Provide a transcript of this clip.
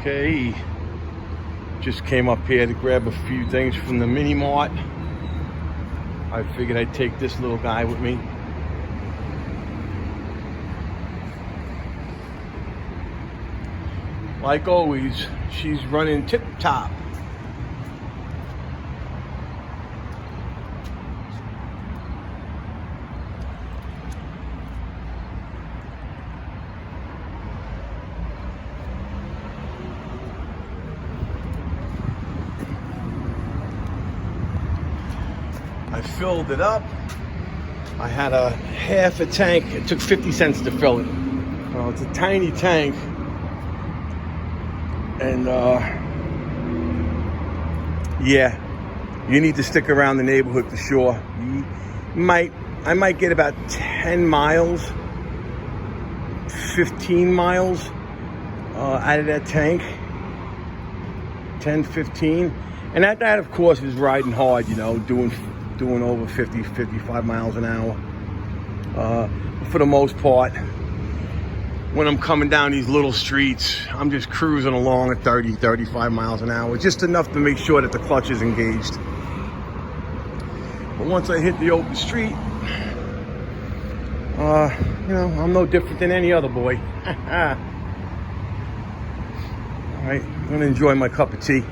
Okay, just came up here to grab a few things from the mini mart. I figured I'd take this little guy with me. Like always, she's running tip-top. I filled it up. I had a half a tank. It took 50 cents to fill it. It's a tiny tank. And yeah, you need to stick around the neighborhood for sure. I might get about 10 miles, 15 miles out of that tank. 10, 15. And that of course is riding hard, you know, doing over 50, 55 miles an hour. For the most part, when I'm coming down these little streets, I'm just cruising along at 30, 35 miles an hour, just enough to make sure that the clutch is engaged. But once I hit the open street, you know, I'm no different than any other boy. All right, I'm gonna enjoy my cup of tea.